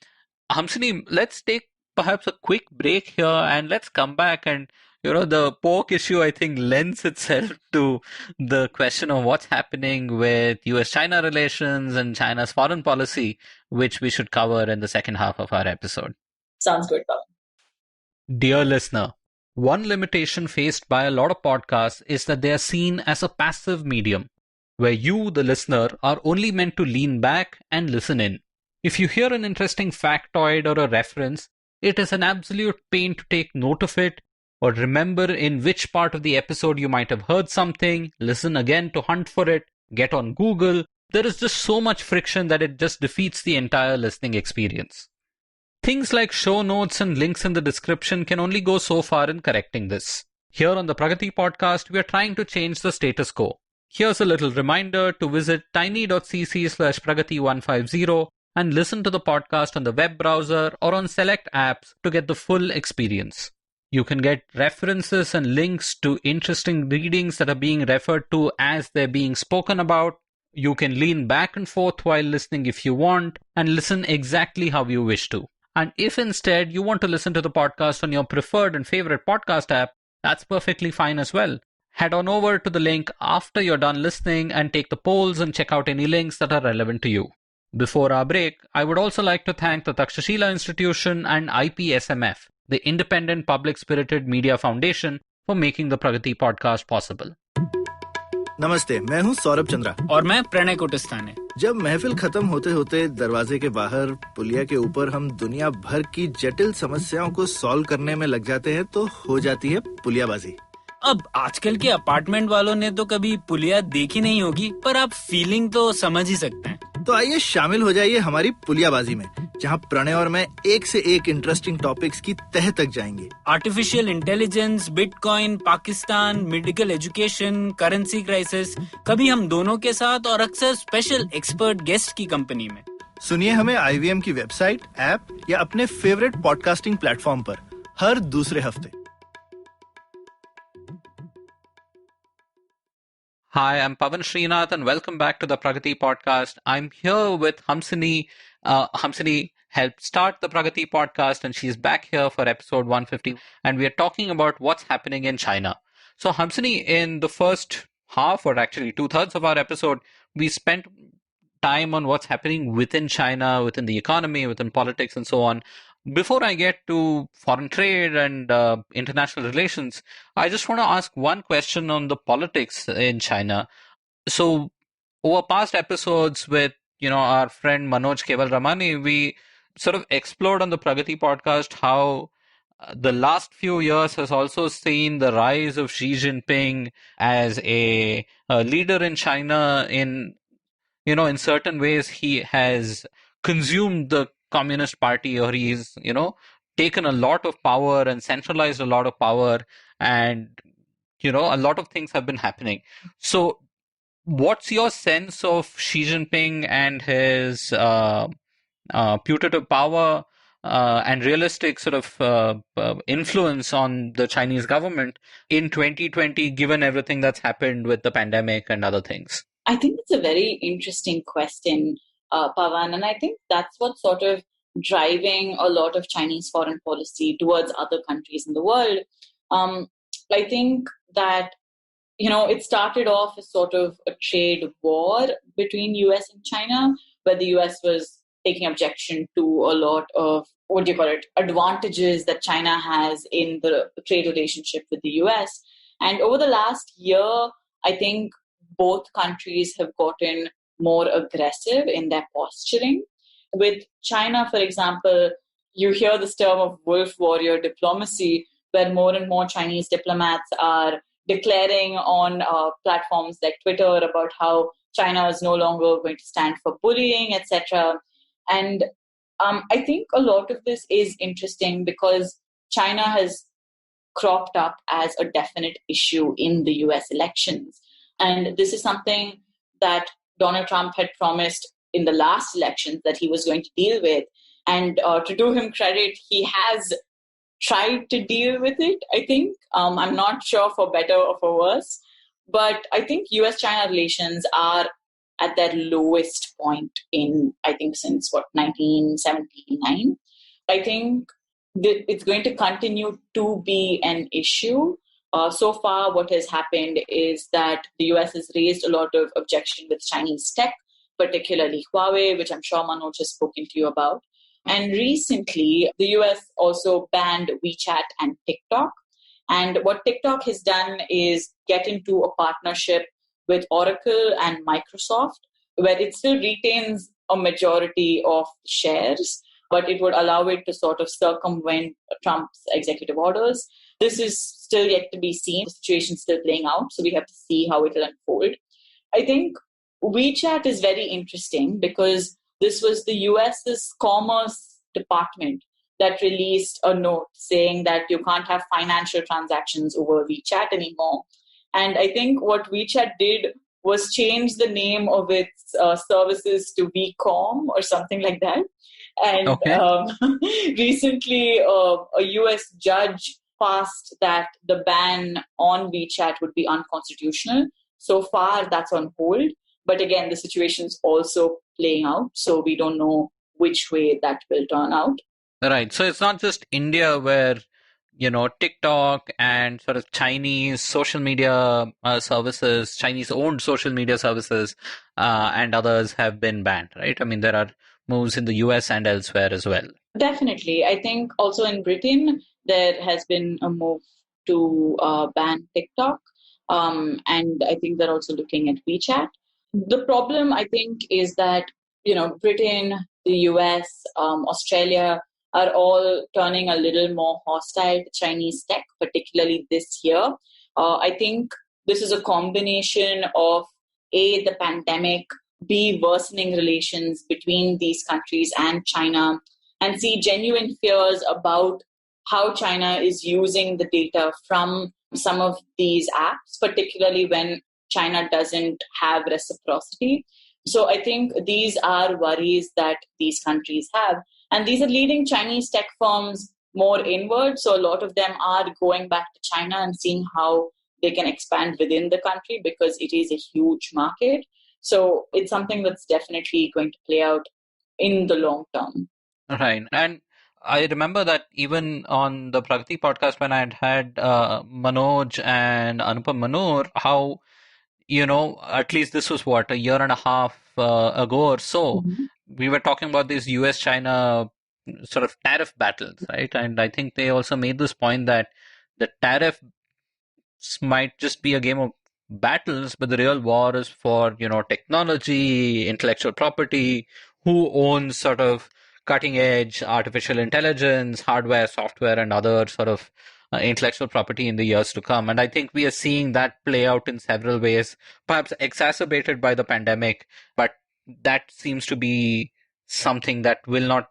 Hamsini, let's take perhaps a quick break here, and let's come back. And the pork issue, I think, lends itself to the question of what's happening with US-China relations and China's foreign policy, which we should cover in the second half of our episode.
Sounds good, Pawan.
Dear listener, one limitation faced by a lot of podcasts is that they are seen as a passive medium, where you, the listener, are only meant to lean back and listen in. If you hear an interesting factoid or a reference, it is an absolute pain to take note of it, or remember in which part of the episode you might have heard something, listen again to hunt for it, get on Google. There is just so much friction that it just defeats the entire listening experience. Things like show notes and links in the description can only go so far in correcting this. Here on the Pragati Podcast, we are trying to change the status quo. Here's a little reminder to visit tiny.cc/Pragati150 and listen to the podcast on the web browser or on select apps to get the full experience. You can get references and links to interesting readings that are being referred to as they're being spoken about. You can lean back and forth while listening if you want, and listen exactly how you wish to. And if instead you want to listen to the podcast on your preferred and favorite podcast app, that's perfectly fine as well. Head on over to the link after you're done listening and take the polls and check out any links that are relevant to you. Before our break, I would also like to thank the Takshashila Institution and IPSMF, the Independent Public-Spirited Media Foundation, for making the Pragati Podcast possible.
नमस्ते, मैं हूँ सौरभ चंद्रा
और मैं प्रणय कोटिस्ताने।
जब महफिल खत्म होते होते दरवाजे के बाहर पुलिया के ऊपर हम दुनिया भर की जटिल समस्याओं को सॉल्व करने में लग जाते हैं तो हो जाती है पुलियाबाजी।
अब आजकल के अपार्टमेंट वालों ने तो कभी पुलिया देखी नहीं होगी, पर आप फीलिंग तो समझ ही सकते हैं।
तो आइए शामिल हो जाइए हमारी पुलियाबाजी में, जहां प्रणय और मैं एक से एक इंटरेस्टिंग टॉपिक्स की तह तक जाएंगे।
Artificial intelligence, bitcoin, Pakistan, medical education, currency crisis, कभी हम दोनों के साथ और अक्सर स्पेशल एक्सपर्ट गेस्ट की कंपनी में।
सुनिए हमें IVM की वेबसाइट, ऐप या अपने फेवरेट पॉडकास्टिंग प्लेटफॉर्म पर हर दूसरे हफ्ते।
Hi, I'm Pavan Srinath and welcome back to the Pragati Podcast. I'm here with Hamsini. Hamsini helped start the Pragati Podcast and she's back here for episode 150 and we are talking about what's happening in China. So Hamsini, in the first half or actually 2/3 of our episode, we spent time on what's happening within China, within the economy, within politics and so on. Before I get to foreign trade and international relations, I just want to ask one question on the politics in China. So over past episodes with, our friend Manoj Keval Ramani, we sort of explored on the Pragati podcast how the last few years has also seen the rise of Xi Jinping as a leader in China. In certain ways, he has consumed the Communist Party, or he's, taken a lot of power and centralized a lot of power, and, a lot of things have been happening. So what's your sense of Xi Jinping and his putative power and realistic sort of influence on the Chinese government in 2020, given everything that's happened with the pandemic and other things?
I think it's a very interesting question, Pavan, and I think that's what's sort of driving a lot of Chinese foreign policy towards other countries in the world. I think that, it started off as sort of a trade war between US and China, where the US was taking objection to a lot of, advantages that China has in the trade relationship with the US. And over the last year, I think both countries have gotten more aggressive in their posturing. With China, for example, you hear this term of wolf warrior diplomacy, where more and more Chinese diplomats are declaring on platforms like Twitter about how China is no longer going to stand for bullying, etc. And I think a lot of this is interesting because China has cropped up as a definite issue in the US elections. And this is something that Donald Trump had promised in the last elections that he was going to deal with. And to do him credit, he has tried to deal with it, I think. I'm not sure for better or for worse. But I think US-China relations are at their lowest point in, I think, since, 1979. I think it's going to continue to be an issue. So far, what has happened is that the US has raised a lot of objection with Chinese tech, particularly Huawei, which I'm sure Manoj has spoken to you about. And recently, the US also banned WeChat and TikTok. And what TikTok has done is get into a partnership with Oracle and Microsoft, where it still retains a majority of shares, but it would allow it to sort of circumvent Trump's executive orders. This is still yet to be seen. The situation is still playing out, so we have to see how it will unfold. I think WeChat is very interesting because this was the US's Commerce Department that released a note saying that you can't have financial transactions over WeChat anymore. And I think what WeChat did was change the name of its services to WeCom or something like that. And recently, a US judge passed that the ban on WeChat would be unconstitutional. So far, that's on hold. But again, the situation is also playing out. So we don't know which way that will turn out.
Right. So it's not just India where, TikTok and sort of Chinese social media services, Chinese-owned social media services and others have been banned, right? I mean, there are moves in the US and elsewhere as well.
Definitely. I think also in Britain, there has been a move to ban TikTok. And I think they're also looking at WeChat. The problem, I think, is that, Britain, the US, Australia are all turning a little more hostile to Chinese tech, particularly this year. I think this is a combination of, A, the pandemic, be worsening relations between these countries and China, and see genuine fears about how China is using the data from some of these apps, particularly when China doesn't have reciprocity. So I think these are worries that these countries have. And these are leading Chinese tech firms more inward. So a lot of them are going back to China and seeing how they can expand within the country because it is a huge market. So it's something that's definitely going to play out in the long term.
Right. And I remember that even on the Pragati podcast when I had Manoj and Anupam Manur, how, at least this was a year and a half ago or so, we were talking about these US-China sort of tariff battles, right? And I think they also made this point that the tariff might just be a game of battles, but the real war is for, technology, intellectual property, who owns sort of cutting edge artificial intelligence, hardware, software, and other sort of intellectual property in the years to come. And I think we are seeing that play out in several ways, perhaps exacerbated by the pandemic, but that seems to be something that will not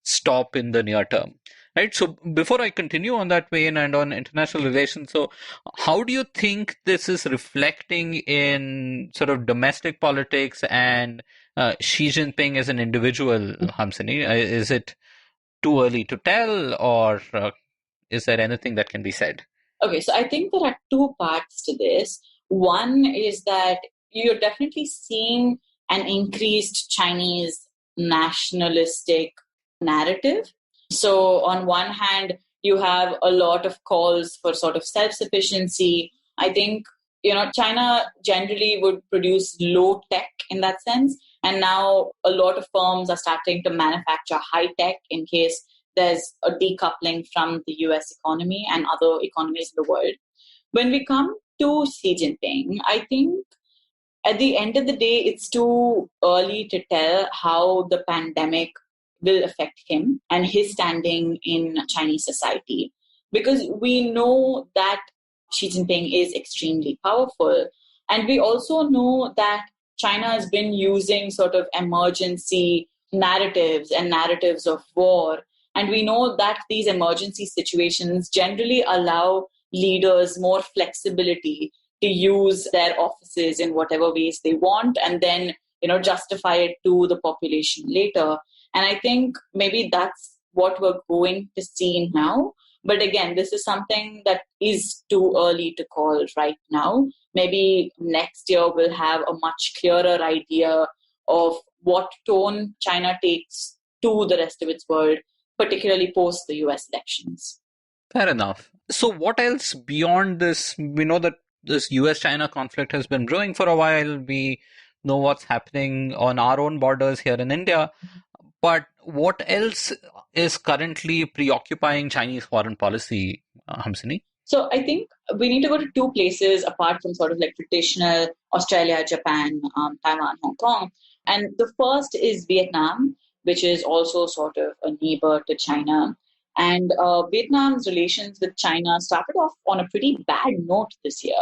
stop in the near term. Right. So before I continue on that vein and on international relations, so how do you think this is reflecting in sort of domestic politics and Xi Jinping as an individual, Hamsini? Is it too early to tell, or is there anything that can be said?
Okay, so I think there are two parts to this. One is that you're definitely seeing an increased Chinese nationalistic narrative. So on one hand, you have a lot of calls for sort of self-sufficiency. I think, China generally would produce low tech in that sense. And now a lot of firms are starting to manufacture high tech in case there's a decoupling from the US economy and other economies in the world. When we come to Xi Jinping, I think at the end of the day, it's too early to tell how the pandemic will affect him and his standing in Chinese society. Because we know that Xi Jinping is extremely powerful. And we also know that China has been using sort of emergency narratives and narratives of war. And we know that these emergency situations generally allow leaders more flexibility to use their offices in whatever ways they want and then, justify it to the population later. And I think maybe that's what we're going to see now. But again, this is something that is too early to call right now. Maybe next year we'll have a much clearer idea of what tone China takes to the rest of its world, particularly post the US elections.
Fair enough. So what else beyond this? We know that this US-China conflict has been brewing for a while. We know what's happening on our own borders here in India. But what else is currently preoccupying Chinese foreign policy, Hamsini?
So I think we need to go to two places apart from sort of like traditional Australia, Japan, Taiwan, Hong Kong. And the first is Vietnam, which is also sort of a neighbor to China. And Vietnam's relations with China started off on a pretty bad note this year.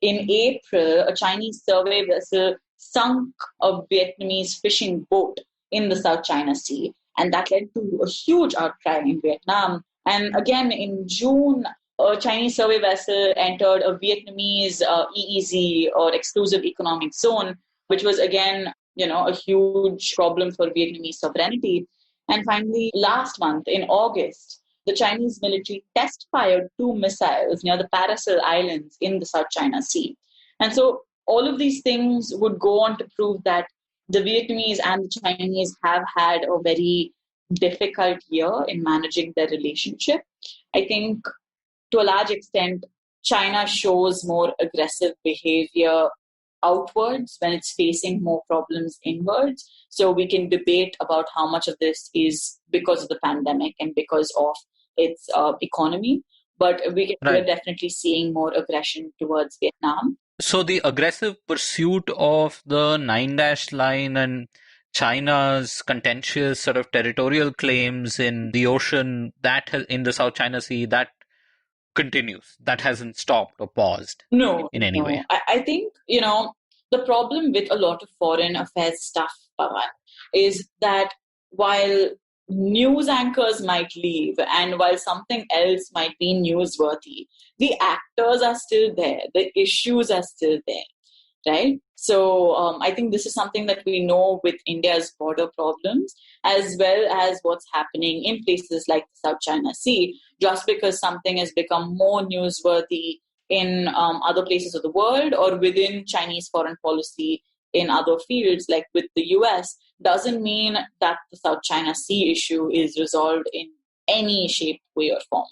In April, a Chinese survey vessel sunk a Vietnamese fishing boat in the South China Sea. And that led to a huge outcry in Vietnam. And again, in June, a Chinese survey vessel entered a Vietnamese EEZ or exclusive economic zone, which was again, a huge problem for Vietnamese sovereignty. And finally, last month in August, the Chinese military test-fired 2 missiles near the Paracel Islands in the South China Sea. And so all of these things would go on to prove that the Vietnamese and the Chinese have had a very difficult year in managing their relationship. I think to a large extent, China shows more aggressive behavior outwards when it's facing more problems inwards. So we can debate about how much of this is because of the pandemic and because of its economy. But we're definitely seeing more aggression towards Vietnam.
So the aggressive pursuit of the 9-dash line and China's contentious sort of territorial claims in the ocean, that in the South China Sea, that continues. That hasn't stopped or paused in any way.
I think, the the problem with a lot of foreign affairs stuff, Pawan, is that while news anchors might leave and while something else might be newsworthy, the actors are still there, the issues are still there, right? So I think this is something that we know with India's border problems, as well as what's happening in places like the South China Sea. Just because something has become more newsworthy in other places of the world or within Chinese foreign policy in other fields, like with the US, doesn't mean that the South China Sea issue is resolved in any shape, way, or form.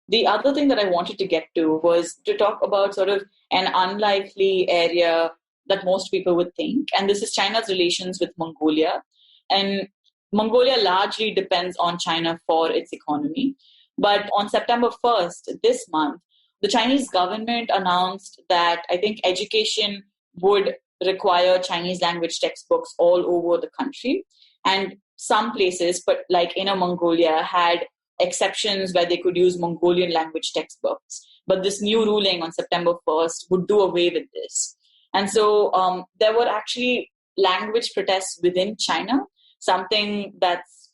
The other thing that I wanted to get to was to talk about sort of an unlikely area that most people would think, and this is China's relations with Mongolia. And Mongolia largely depends on China for its economy. But on September 1st, this month, the Chinese government announced that I think education would require Chinese language textbooks all over the country. And some places, but like Inner Mongolia, had exceptions where they could use Mongolian language textbooks. But this new ruling on September 1st would do away with this. And so there were actually language protests within China, something that's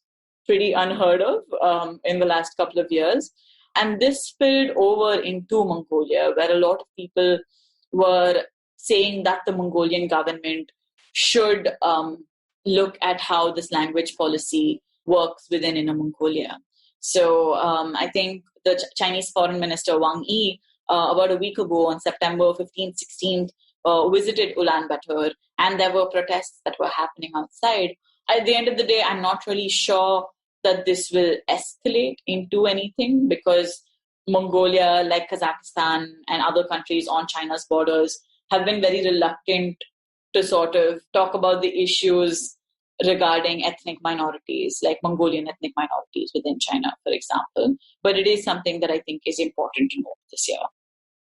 pretty unheard of in the last couple of years. And this spilled over into Mongolia, where a lot of people were saying that the Mongolian government should look at how this language policy works within Inner Mongolia. So I think the Chinese Foreign Minister Wang Yi, about a week ago on September 15th, 16th, visited Ulaanbaatar, and there were protests that were happening outside. At the end of the day, I'm not really sure that this will escalate into anything, because Mongolia, like Kazakhstan and other countries on China's borders, have been very reluctant to sort of talk about the issues regarding ethnic minorities, like Mongolian ethnic minorities within China, for example. But it is something that I think is important to note this year.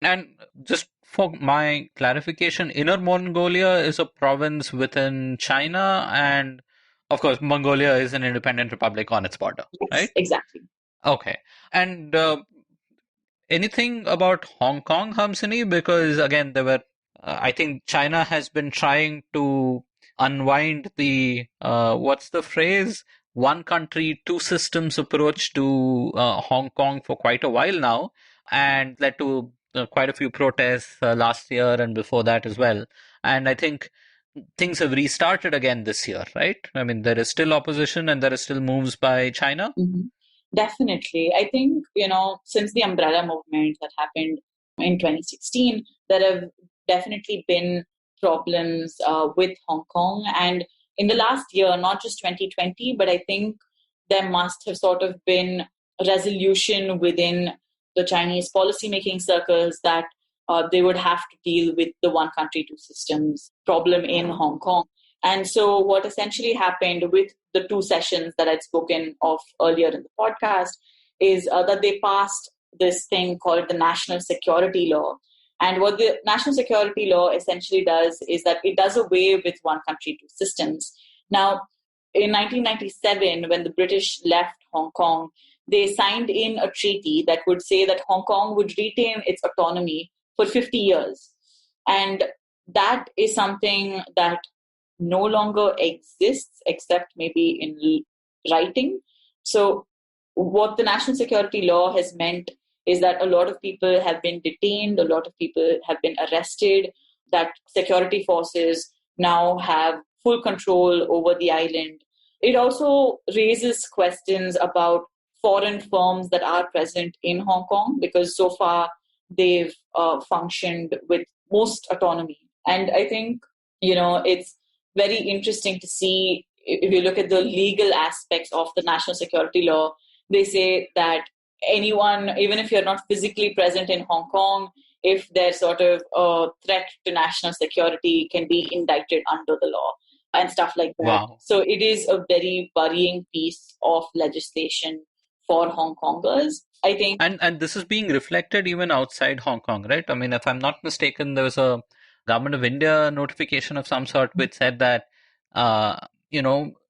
And just for my clarification, Inner Mongolia is a province within China, and of course, Mongolia is an independent republic on its border,
Yes,
right?
Exactly.
Okay. And anything about Hong Kong, Hamsini? Because again, there were, I think China has been trying to unwind the, what's the phrase? One country, two systems approach to Hong Kong for quite a while now, and led to quite a few protests last year and before that as well. And I think things have restarted again this year, right? I mean, there is still opposition and there are still moves by China.
Mm-hmm. Definitely. I think, since the umbrella movement that happened in 2016, there have definitely been problems with Hong Kong. And in the last year, not just 2020, but I think there must have sort of been a resolution within the Chinese policymaking circles that they would have to deal with the one country, two systems problem in Hong Kong. And so what essentially happened with the two sessions that I'd spoken of earlier in the podcast is that they passed this thing called the National Security Law. And what the National Security Law essentially does is that it does away with one country, two systems. Now, in 1997, when the British left Hong Kong, they signed in a treaty that would say that Hong Kong would retain its autonomy for 50 years. And that is something that no longer exists, except maybe in writing. So what the National Security Law has meant is that a lot of people have been detained, a lot of people have been arrested, that security forces now have full control over the island. It also raises questions about foreign firms that are present in Hong Kong, because so far they've functioned with most autonomy. And I think, it's very interesting to see, if you look at the legal aspects of the National Security Law, they say that anyone, even if you're not physically present in Hong Kong, if there's sort of a threat to national security, can be indicted under the law and stuff like that.
Wow.
So it is a very worrying piece of legislation for Hong Kongers, I think.
And this is being reflected even outside Hong Kong, right? I mean, if I'm not mistaken, there was a Government of India notification of some sort which said that,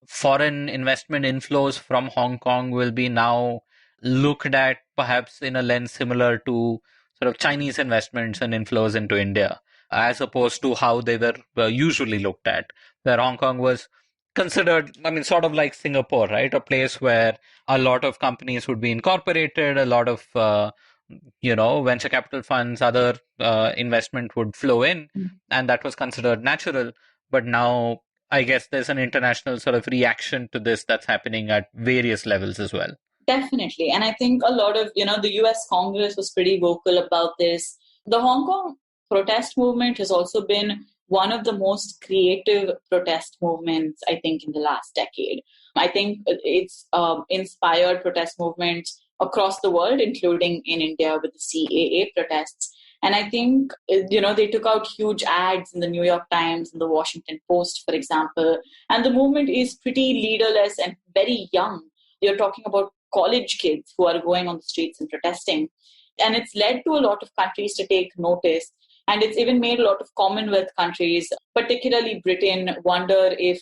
foreign investment inflows from Hong Kong will be now looked at perhaps in a lens similar to sort of Chinese investments and inflows into India. as opposed to how they were usually looked at, where Hong Kong was considered, I mean, sort of like Singapore, right? A place where a lot of companies would be incorporated, a lot of, venture capital funds, other investment would flow in, and that was considered natural. But now, I guess there's an international sort of reaction to this that's happening at various levels as well.
Definitely. And I think a lot of, the US Congress was pretty vocal about this. The Hong Kong protest movement has also been one of the most creative protest movements, I think, in the last decade. I think it's inspired protest movements across the world, including in India with the CAA protests. And I think, they took out huge ads in the New York Times and the Washington Post, for example. And the movement is pretty leaderless and very young. You're talking about college kids who are going on the streets and protesting. And it's led to a lot of countries to take notice. And it's even made a lot of Commonwealth countries, particularly Britain, wonder if,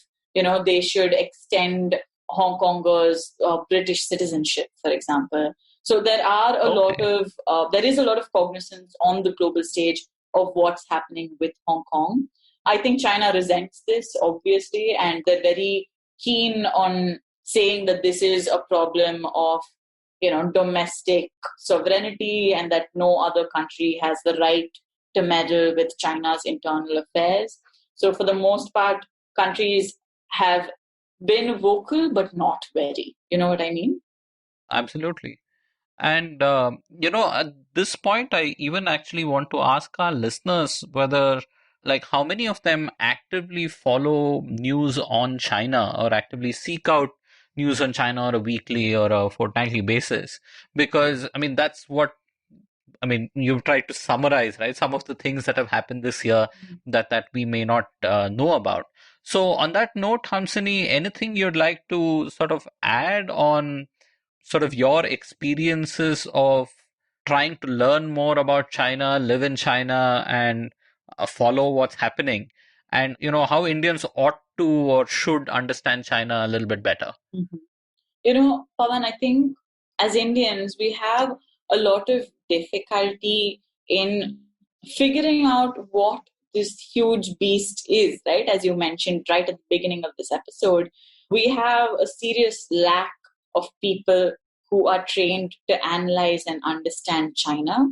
they should extend Hong Kongers British citizenship, for example. So there are there is a lot of cognizance on the global stage of what's happening with Hong Kong. I think China resents this, obviously, and they're very keen on saying that this is a problem of, domestic sovereignty and that no other country has the right to meddle with China's internal affairs. So for the most part, countries have been vocal, but not very. You know what I mean?
Absolutely. And, at this point, I even actually want to ask our listeners whether, how many of them actively follow news on China or actively seek out news on China on a weekly or a fortnightly basis? Because, that's what, you've tried to summarize, right? Some of the things that have happened this year that we may not know about. So on that note, Hamsini, anything you'd like to sort of add on sort of your experiences of trying to learn more about China, live in China, and follow what's happening, and how Indians ought to or should understand China a little bit better?
Pawan, I think as Indians, we have a lot of difficulty in figuring out what this huge beast is, right? As you mentioned right at the beginning of this episode, we have a serious lack of people who are trained to analyze and understand China.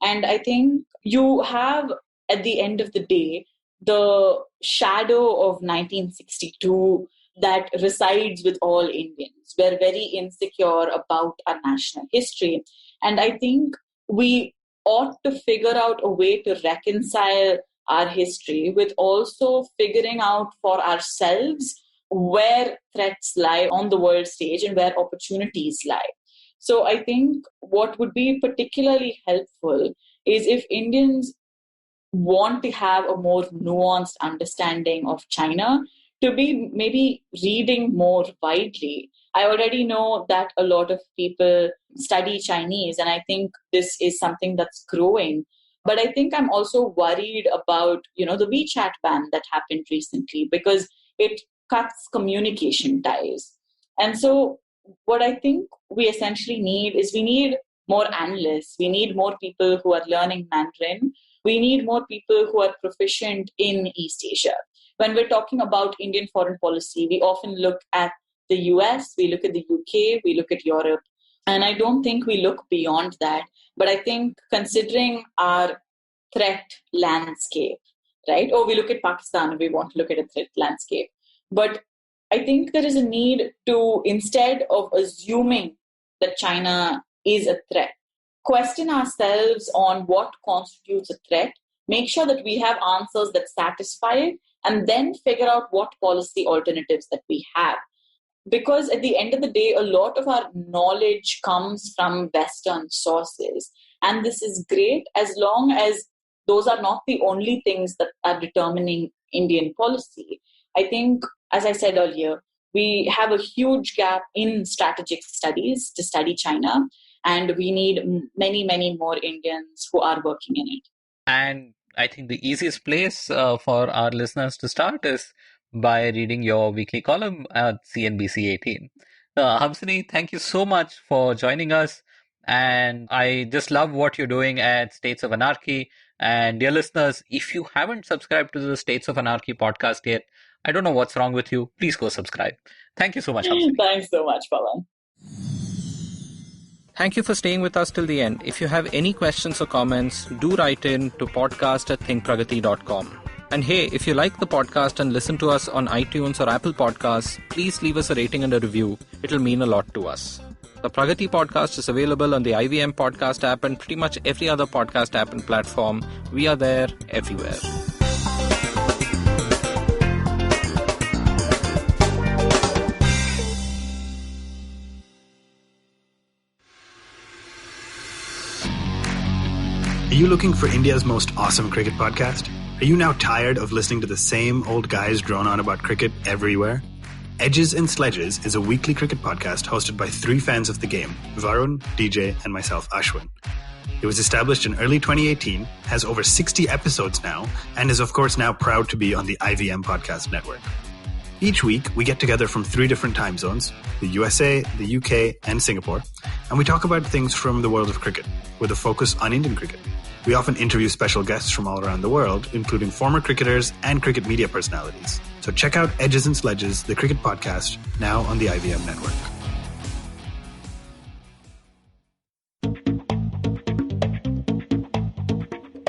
And I think you have, at the end of the day, the shadow of 1962 that resides with all Indians. We're very insecure about our national history. And I think we ought to figure out a way to reconcile our history with also figuring out for ourselves where threats lie on the world stage and where opportunities lie. So I think what would be particularly helpful is if Indians want to have a more nuanced understanding of China, to be maybe reading more widely. I already know that a lot of people study Chinese, and I think this is something that's growing. But I think I'm also worried about, the WeChat ban that happened recently, because it cuts communication ties. And so what I think we essentially need is we need more analysts. We need more people who are learning Mandarin. We need more people who are proficient in East Asia. When we're talking about Indian foreign policy, we often look at the US, we look at the UK, we look at Europe. And I don't think we look beyond that. But I think considering our threat landscape, right? Or we look at Pakistan and we want to look at a threat landscape. But I think there is a need to, instead of assuming that China is a threat, question ourselves on what constitutes a threat, make sure that we have answers that satisfy it, and then figure out what policy alternatives that we have. Because at the end of the day, a lot of our knowledge comes from Western sources. And this is great as long as those are not the only things that are determining Indian policy. I think, as I said earlier, we have a huge gap in strategic studies to study China. And we need many, many more Indians who are working in it.
And I think the easiest place for our listeners to start is by reading your weekly column at CNBC 18. Hamsini, thank you so much for joining us. And I just love what you're doing at States of Anarchy. And dear listeners, if you haven't subscribed to the States of Anarchy podcast yet, I don't know what's wrong with you. Please go subscribe. Thank you so much, Hamsini.
Thanks so much, Pawan.
Thank you for staying with us till the end. If you have any questions or comments, do write in to podcast@thinkpragati.com. And hey, if you like the podcast and listen to us on iTunes or Apple Podcasts, please leave us a rating and a review. It'll mean a lot to us. The Pragati Podcast is available on the IVM Podcast app and pretty much every other podcast app and platform. We are there everywhere.
Are you looking for India's most awesome cricket podcast? Are you now tired of listening to the same old guys drone on about cricket everywhere? Edges and Sledges is a weekly cricket podcast hosted by 3 fans of the game, Varun, DJ, and myself, Ashwin. It was established in early 2018, has over 60 episodes now, and is of course now proud to be on the IVM Podcast Network. Each week, we get together from 3 different time zones, the USA, the UK, and Singapore, and we talk about things from the world of cricket, with a focus on Indian cricket. We often interview special guests from all around the world, including former cricketers and cricket media personalities. So check out Edges and Sledges, the cricket podcast, now on the IVM network.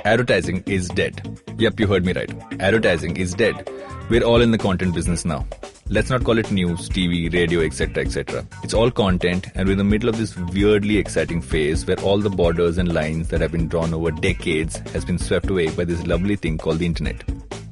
Advertising is dead. Yep, you heard me right. Advertising is dead. We're all in the content business now. Let's not call it news, TV, radio, etc., etc. It's all content, and we're in the middle of this weirdly exciting phase where all the borders and lines that have been drawn over decades has been swept away by this lovely thing called the internet.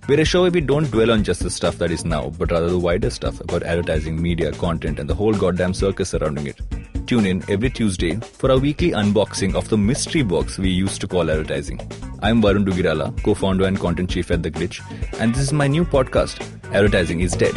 We're a show where we don't dwell on just the stuff that is now, but rather the wider stuff about advertising, media, content, and the whole goddamn circus surrounding it. Tune in every Tuesday for our weekly unboxing of the mystery box we used to call advertising. I'm Varun Dugirala, co-founder and content chief at The Glitch, and this is my new podcast, Advertising is Dead.